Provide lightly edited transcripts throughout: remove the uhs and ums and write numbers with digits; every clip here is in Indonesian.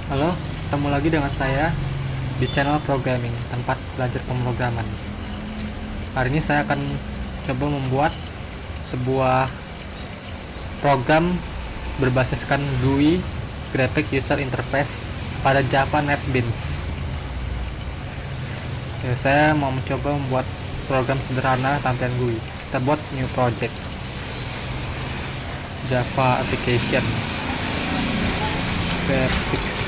Halo, ketemu lagi dengan saya di channel Programming, tempat belajar pemrograman. Hari ini saya akan coba membuat sebuah program berbasiskan GUI Graphic User Interface pada Java NetBeans. Saya mau mencoba membuat program sederhana tampilan GUI. Kita buat new project Java application graphics.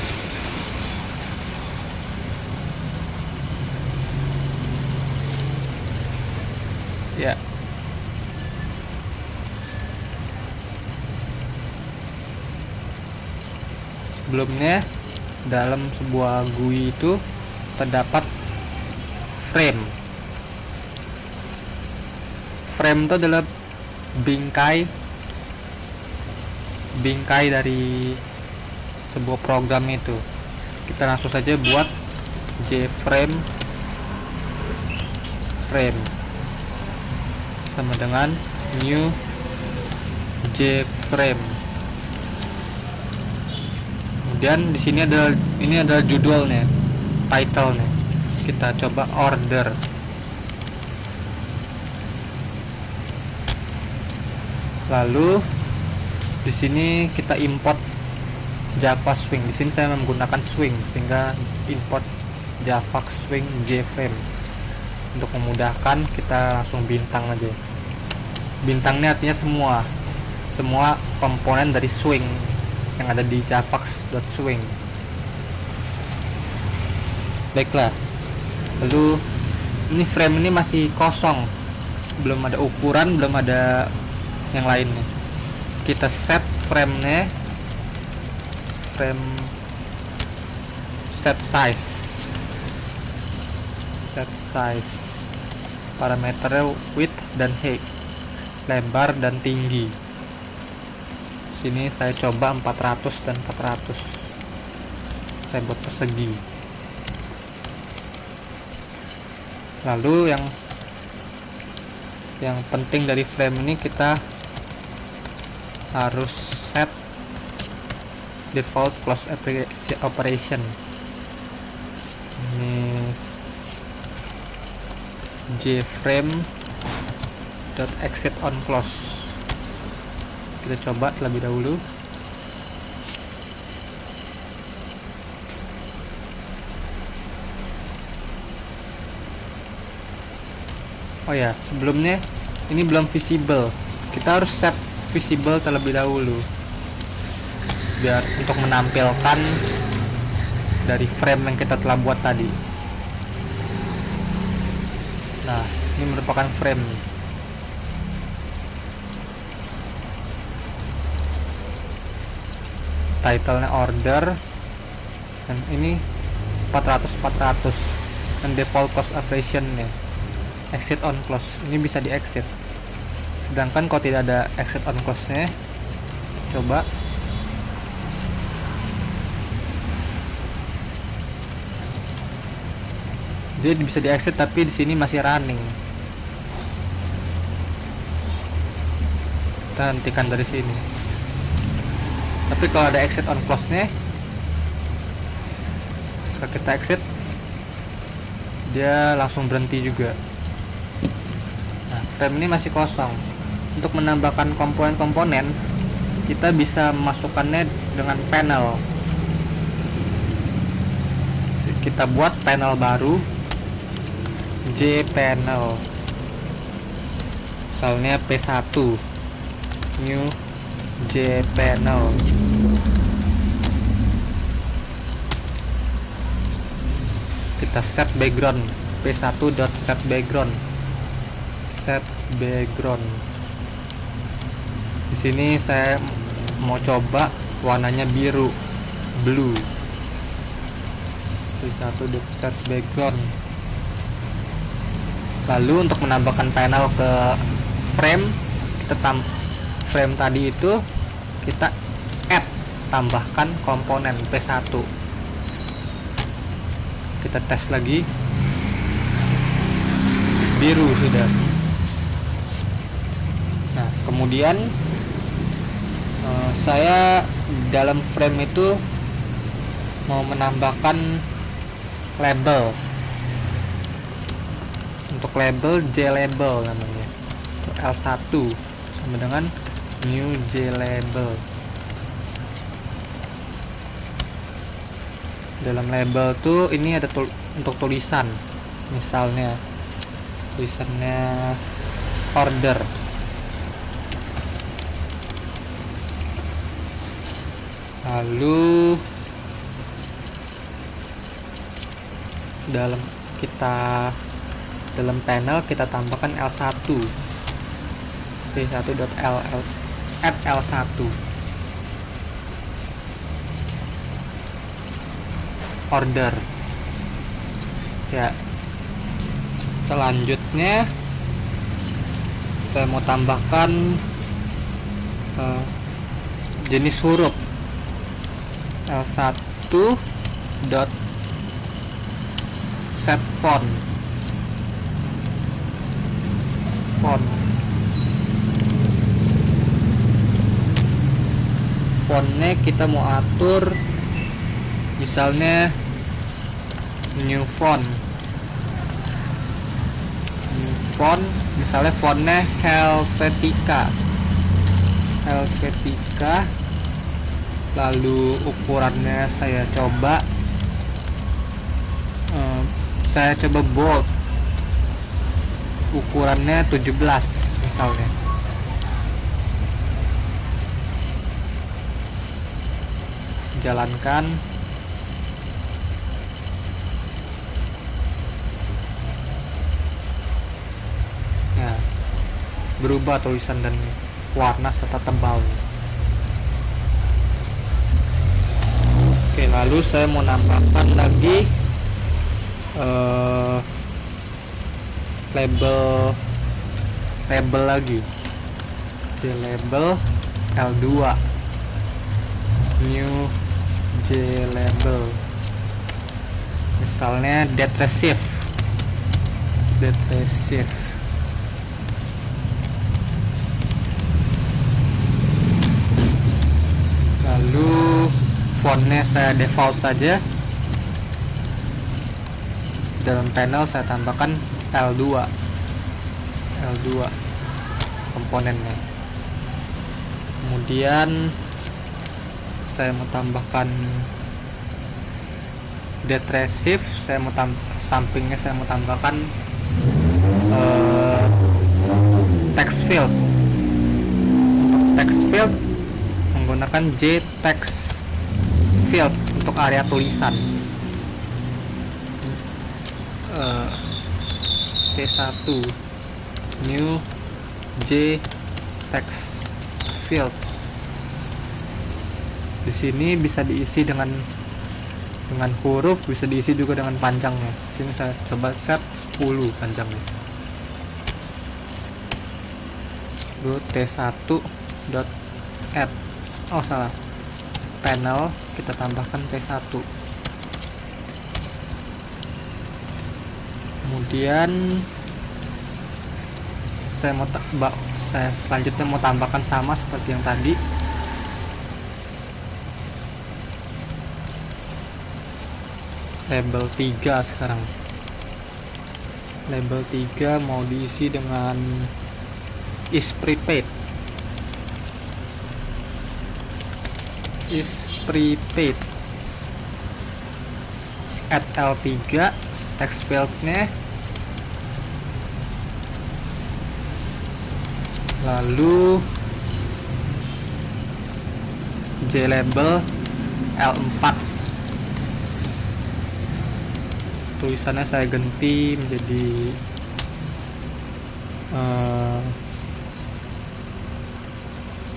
Ya, sebelumnya dalam sebuah GUI itu terdapat frame. Frame itu adalah bingkai dari sebuah program itu. Kita langsung saja buat jframe frame sama dengan new jframe. Kemudian di sini adalah judulnya, title-nya. Kita coba order. Lalu di sini kita import Java Swing. Di sini saya menggunakan Swing sehingga import Java Swing JFrame. Untuk memudahkan kita langsung bintang aja. Bintangnya artinya semua komponen dari Swing yang ada di javax.swing. Baiklah. Lalu ini frame ini masih kosong, belum ada ukuran, belum ada yang lainnya. Kita set frame set size parameternya width dan height, lebar dan tinggi. Sini saya coba 400 dan 400. Saya buat persegi. Lalu yang penting dari frame ini, kita harus set default close operation. Ini jframe .exit on close. Kita coba terlebih dahulu. Oh ya, sebelumnya ini belum visible. Kita harus set visible terlebih dahulu biar untuk menampilkan dari frame yang kita telah buat tadi. Nah, ini merupakan frame. Title-nya order, dan ini 400 dan default close operation nya exit on close. Ini bisa di exit, sedangkan kalau tidak ada exit on close nya, coba dia bisa di exit tapi di sini masih running. Kita hentikan dari sini. Tapi kalau ada exit on close nya, kalau kita exit, dia langsung berhenti juga. Nah, frame ini masih kosong. Untuk menambahkan komponen-komponen, kita bisa memasukkannya dengan panel. Kita buat panel baru, jpanel, misalnya P1, new jpanel. Kita set background, p1.set background. Di sini saya mau coba warnanya biru, blue. p1.set background. Lalu untuk menambahkan panel ke frame, frame tadi itu kita tambahkan komponen P1. Kita tes lagi, biru sudah. Nah, kemudian saya dalam frame itu mau menambahkan label. Untuk label JLabel namanya. So, L1 sama dengan new JLabel. Dalam label tuh ini ada untuk tulisan, misalnya tulisannya order. Lalu dalam panel kita tambahkan L1 p1.add L1 order. Ya, selanjutnya saya mau tambahkan jenis huruf. L1 dot set font. Fontnya kita mau atur misalnya new font, misalnya fontnya Helvetica. Lalu ukurannya saya coba bold, ukurannya 17 misalnya. Jalankan. Ya, berubah tulisan dan warna serta tebal. Oke, lalu saya mau nambahkan lagi label lagi. JLabel L2 new JLabel, misalnya date receive. Lalu fontnya saya default saja. Dalam panel saya tambahkan L2 komponennya. Kemudian saya mau tambahkan date receive, sampingnya saya mau tambahkan text field. Untuk text field menggunakan JText field untuk area tulisan. T1 new JText field. Di sini bisa diisi dengan huruf, bisa diisi juga dengan panjangnya. Di sini saya coba set 10 panjangnya. Lalu T1.add, salah, panel kita tambahkan T1. Kemudian saya selanjutnya mau tambahkan sama seperti yang tadi. Label 3 sekarang. Label 3 mau diisi dengan is prepaid. Add L3 text fieldnya. Lalu JLabel L4. Tulisannya saya ganti menjadi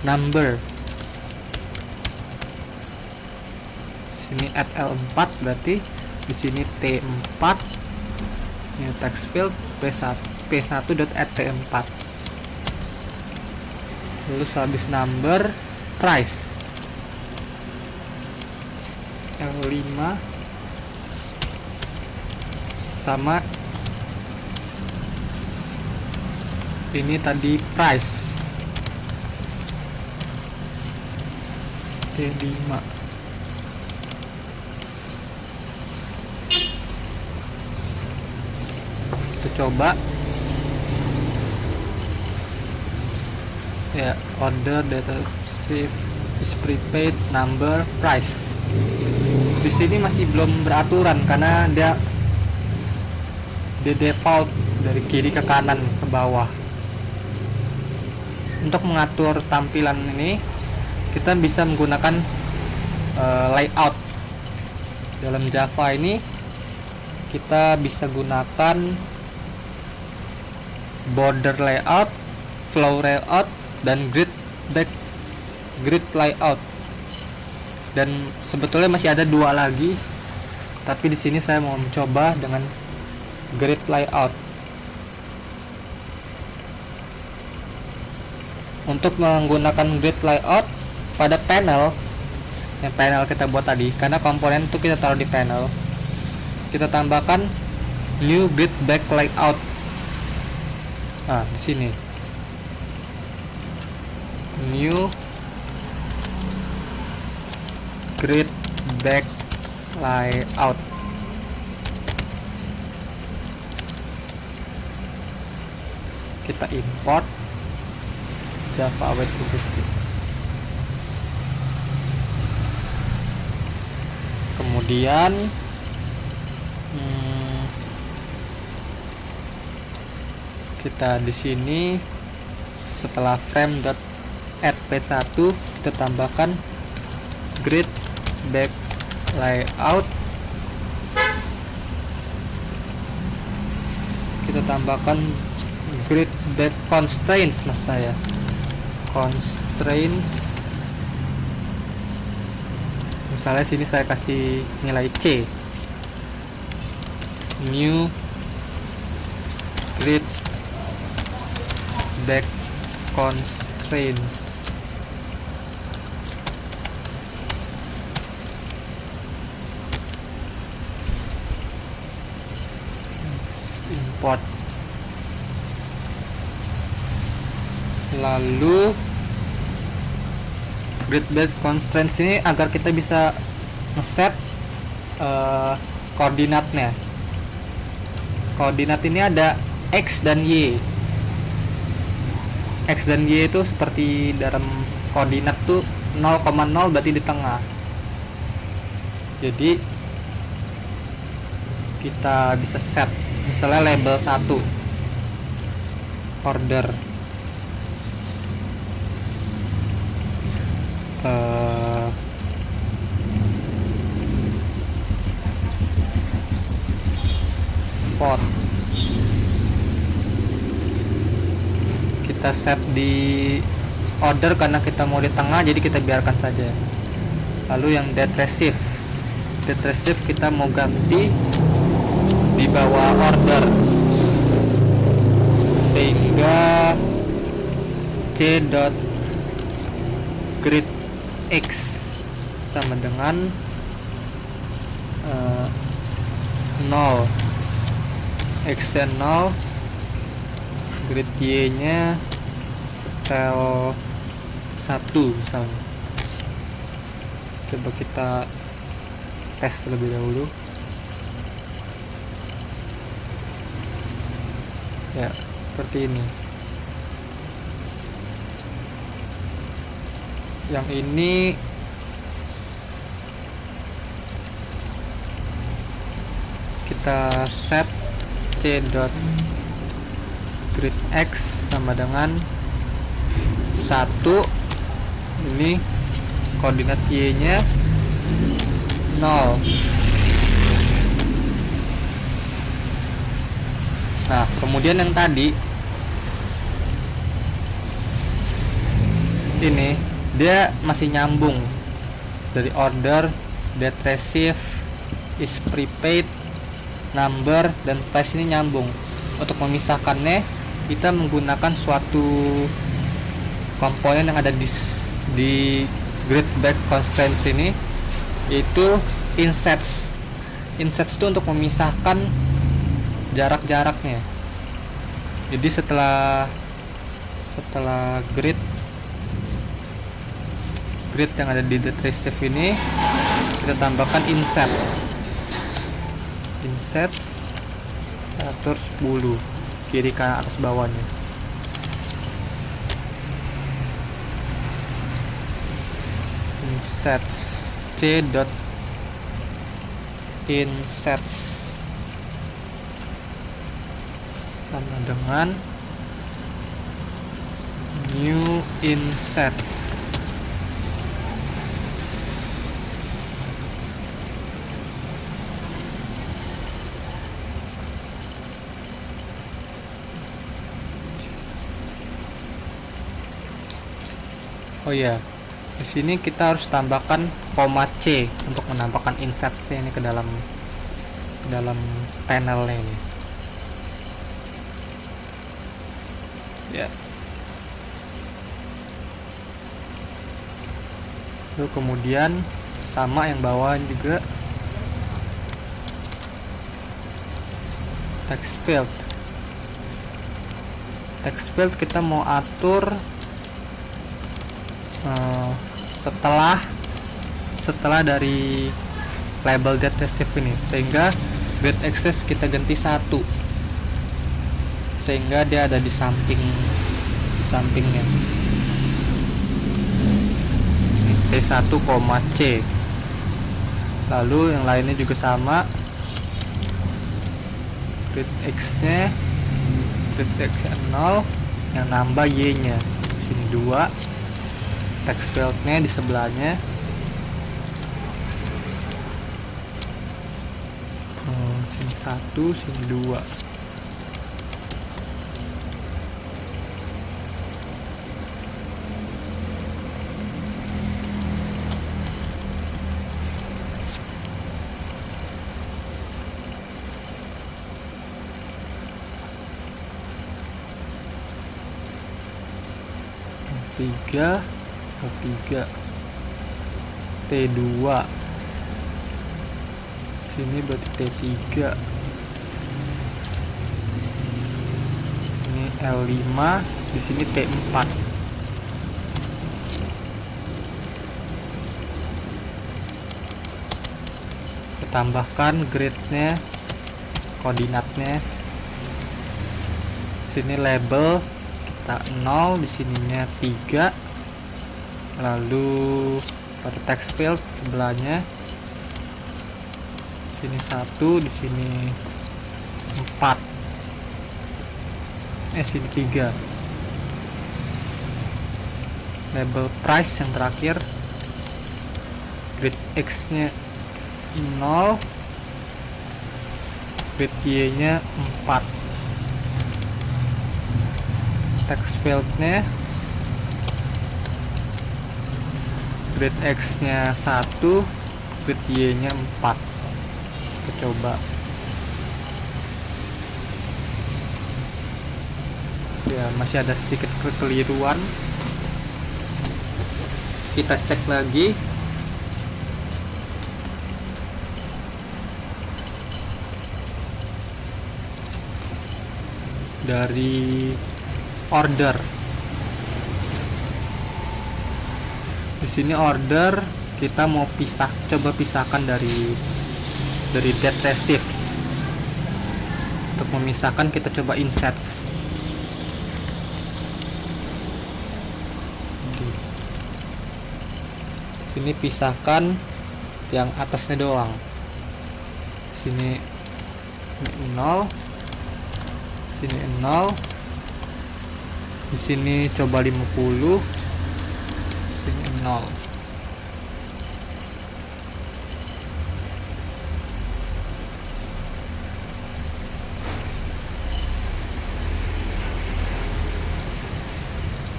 number. Sini add L4 berarti di sini T4. Ini text field p1.add T4. Lalu habis number, price L5 sama ini tadi price T5. coba ya. Order, data receive, is prepaid, number, price. Di sini masih belum beraturan karena dia default dari kiri ke kanan ke bawah. Untuk mengatur tampilan ini kita bisa menggunakan layout. Dalam Java ini kita bisa gunakan border layout, flow layout, dan grid layout. Dan sebetulnya masih ada 2 lagi, tapi di sini saya mau mencoba dengan grid layout. Untuk menggunakan grid layout pada panel yang panel kita buat tadi, karena komponen itu kita taruh di panel, kita tambahkan new grid back layout. Nah, di sini new grid back layout. Kita import Java Await Public. Kemudian kita di sini setelah frame.add p1 kita tambahkan grid back layout. Kita tambahkan grid back constraints, mas saya constraints. Misalnya sini saya kasih nilai C, new grid back constraints. Import. Lalu grid based constraints ini agar kita bisa ngeset koordinatnya. Koordinat ini ada X dan Y. X dan Y itu seperti dalam koordinat tuh 0,0 berarti di tengah. Jadi kita bisa set misalnya label 1 order font, kita set di order karena kita mau di tengah, jadi kita biarkan saja. Lalu yang date receive kita mau ganti di bawah order sehingga c.grid x sama dengan 0, x nya 0, grid y nya setel 1 misalnya. Coba kita tes terlebih dahulu ya, seperti ini. Yang ini kita set c.grid x sama dengan 1, ini koordinat y nya 0. Nah, kemudian yang tadi ini dia masih nyambung dari order, date receive, is prepaid, number, dan price ini nyambung. Untuk memisahkannya kita menggunakan suatu komponen yang ada di grid back constraints ini, yaitu insets. Insets itu untuk memisahkan jarak-jaraknya. Jadi setelah grid yang ada di date receive ini kita tambahkan insets atur 10 kiri kanan atas bawahnya. Insets c dot insets sama dengan new insets. Oh ya, di sini kita harus tambahkan koma C untuk menambahkan insets ini ke dalam panelnya ini. Ya. Lalu kemudian sama yang bawah juga text field. Text field kita mau atur setelah dari label date receive ini, sehingga get access kita ganti 1 sehingga dia ada di sampingnya. T1, C. Lalu yang lainnya juga sama, grid X nya 0, yang nambah Y nya di sini 2, text fieldnya di sebelahnya sini 1, sini 2. T3 T2 sini berarti T3, sini L5, di sini T4. Kita tambahkan grid-nya, koordinatnya. Sini label kita 0, di sininya 3. Lalu pada text field sebelahnya sini 1, di sini 4, sini 3. Label price yang terakhir, grid X nya 0, grid Y nya 4. Text field nya grid X nya 1, grid Y nya 4. Kita coba ya, masih ada sedikit kekeliruan. Kita cek lagi. Dari order, di sini order kita mau coba pisahkan dari date receive. Untuk memisahkan kita coba insets. Sini pisahkan yang atasnya doang. Sini 0, sini 0, di sini coba 50, sini 0.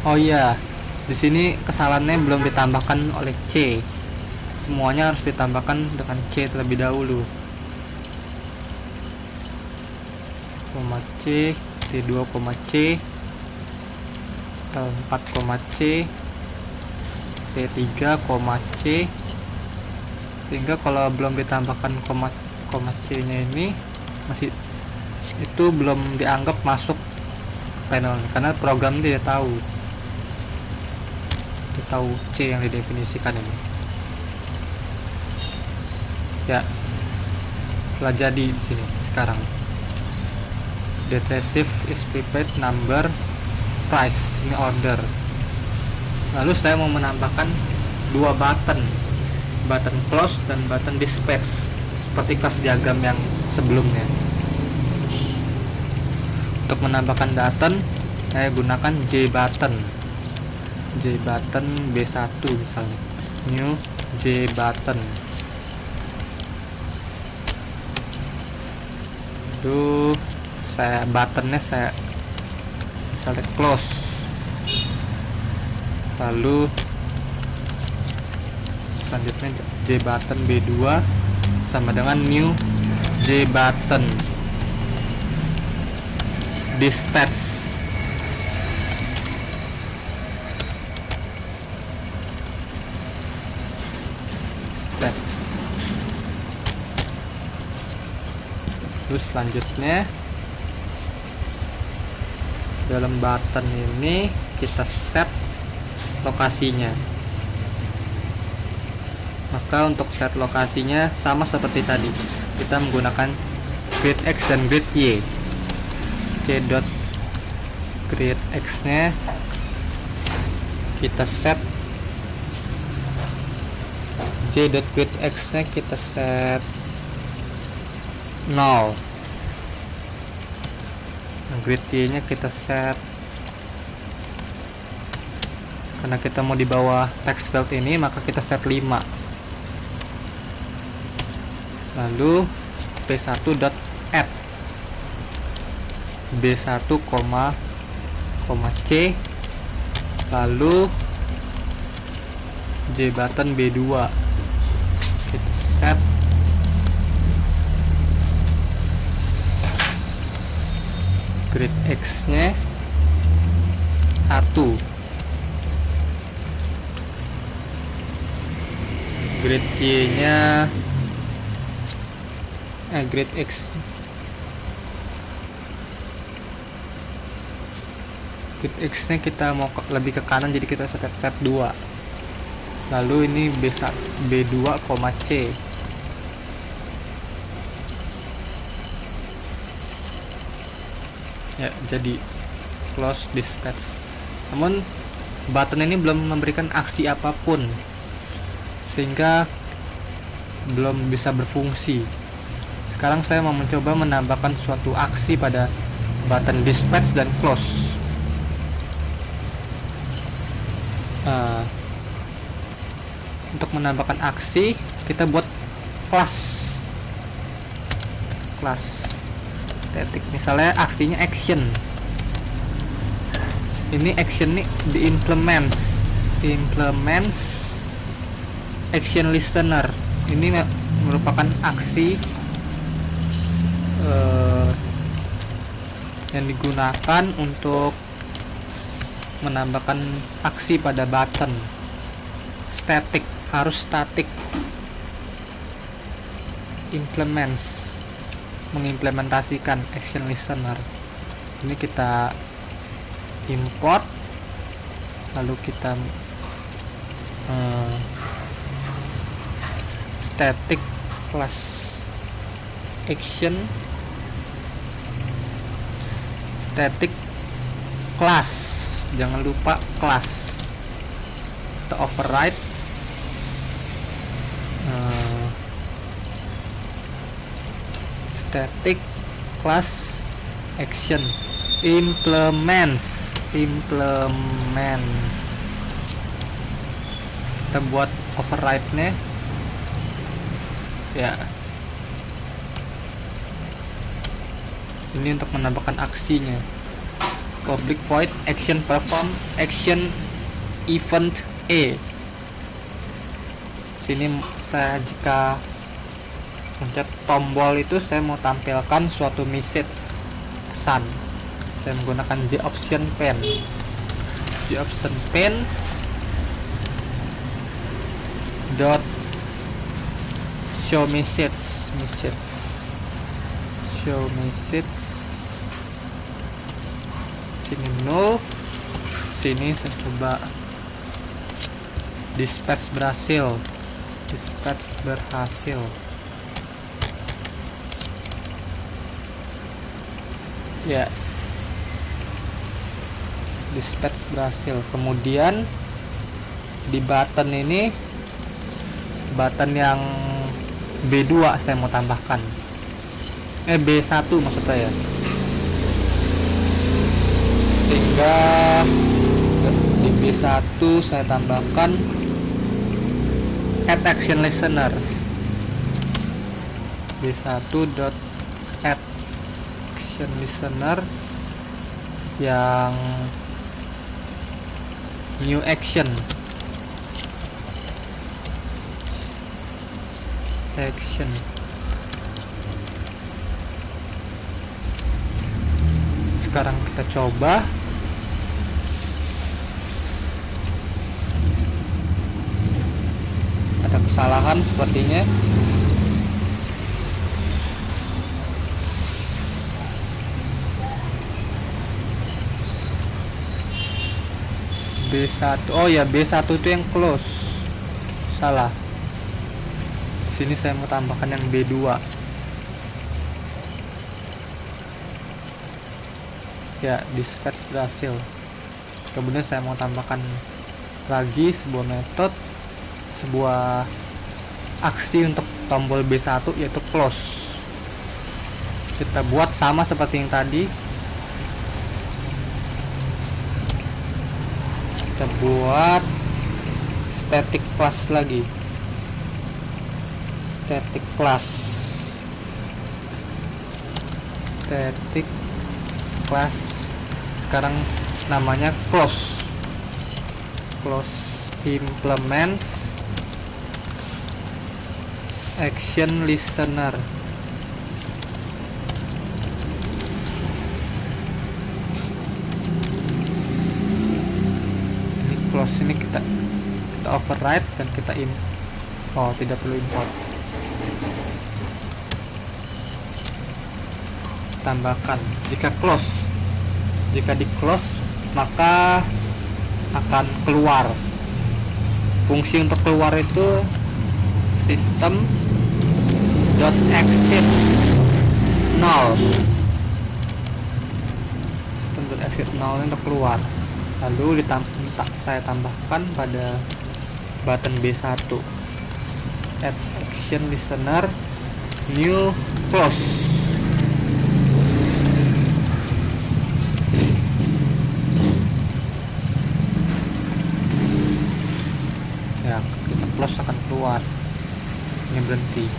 Oh iya, di sini kesalahannya belum ditambahkan oleh C. Semuanya harus ditambahkan dengan C terlebih dahulu. Koma C, T2, C, L4, C, T3, C. Sehingga kalau belum ditambahkan C nya ini masih itu belum dianggap masuk panel, karena program dia tahu C yang didefinisikan ini. Ya, telah jadi di sini sekarang. Date receive is prepaid number price, ini order. Lalu saya mau menambahkan dua button close dan button dispatch seperti kelas diagram yang sebelumnya. Untuk menambahkan button saya gunakan J button B1 misalnya, new J button. Lalu buttonnya saya misalnya close, lalu selanjutnya J button B2 sama dengan new J button dispatch. Terus selanjutnya dalam button ini kita set lokasinya. Maka untuk set lokasinya sama seperti tadi, kita menggunakan grid X dan grid Y. Grid X nya kita set, J.grid X nya kita set 0, grid Y nya kita set, karena kita mau di bawah text field ini maka kita set 5. Lalu b1.add b1, C, lalu J button B2 kita set grid X nya 1, grid Y nya grid X nya kita mau lebih ke kanan, jadi kita set 2. Lalu ini B2, C, ya jadi close dispatch. Namun button ini belum memberikan aksi apapun sehingga belum bisa berfungsi. Sekarang saya mau mencoba menambahkan suatu aksi pada button dispatch dan close. Untuk menambahkan aksi kita buat kelas static, misalnya aksinya action. Ini action nih di implements action listener. Ini merupakan aksi yang digunakan untuk menambahkan aksi pada button. Static, harus static. Implements, mengimplementasikan action listener. Ini kita import, lalu kita static class action, static class, jangan lupa class. Kita override static class action implements. Kita buat override nya ya. Ini untuk menambahkan aksinya. Public void action perform action event E. Sini saya jika pencet tombol itu saya mau tampilkan suatu message pesan. Saya menggunakan J option pen dot show message sini 0, sini saya coba dispatch berhasil. Ya, dispatch berhasil. Kemudian di button ini, button yang B2 saya mau tambahkan, B1 maksud saya, sehingga di B1 saya tambahkan add action listener. B1.add action listener yang new action sekarang kita coba. Ada kesalahan sepertinya. B1, oh ya, B1 itu yang close, salah. Sini saya mau tambahkan yang B2. Ya, dispatch berhasil. Kemudian saya mau tambahkan lagi sebuah metode, sebuah aksi untuk tombol B1, yaitu close. Kita buat sama seperti yang tadi. Kita buat static class lagi, static class sekarang namanya close implements action listener. Close ini kita override dan kita tidak perlu import. Tambahkan jika di close maka akan keluar. Fungsi untuk keluar itu system.exit null. System.exit null untuk keluar. Lalu saya tambahkan pada button B1, add action listener new close. Ya, kita close akan keluar. Ini berhenti.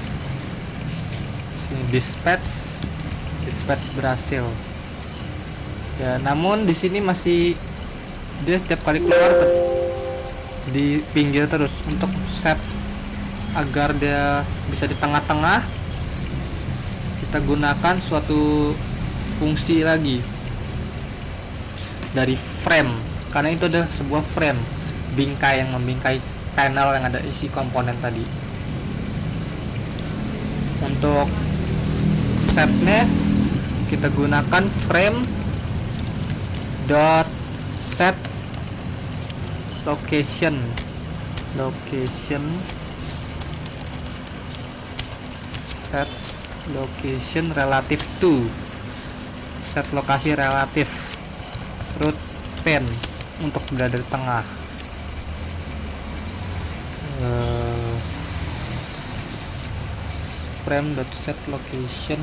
Sini dispatch berhasil. Ya, namun di sini masih dia setiap kali keluar di pinggir terus. Untuk set agar dia bisa di tengah-tengah, kita gunakan suatu fungsi lagi dari frame, karena itu ada sebuah frame bingkai yang membingkai panel yang ada isi komponen tadi. Untuk setnya kita gunakan frame dot set location set location relative to, set lokasi relatif root pen untuk berada di tengah. Frame dot set location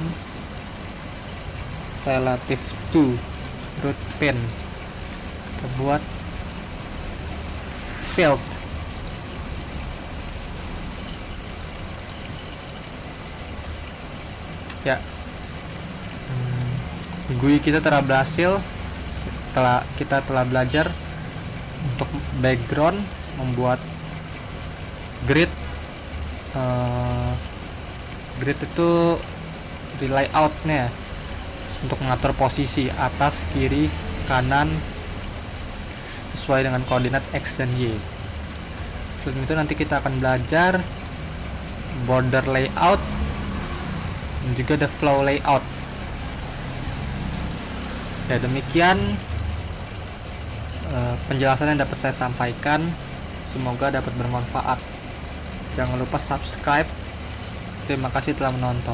relative to root pen, kita buat field. Ya, GUI kita telah berhasil. Kita telah belajar untuk background, membuat grid. Grid itu di layoutnya untuk mengatur posisi atas, kiri, kanan sesuai dengan koordinat X dan Y. Selain itu nanti kita akan belajar border layout dan juga ada flow layout. Ya, demikian penjelasan yang dapat saya sampaikan. Semoga dapat bermanfaat. Jangan lupa subscribe. Terima kasih telah menonton.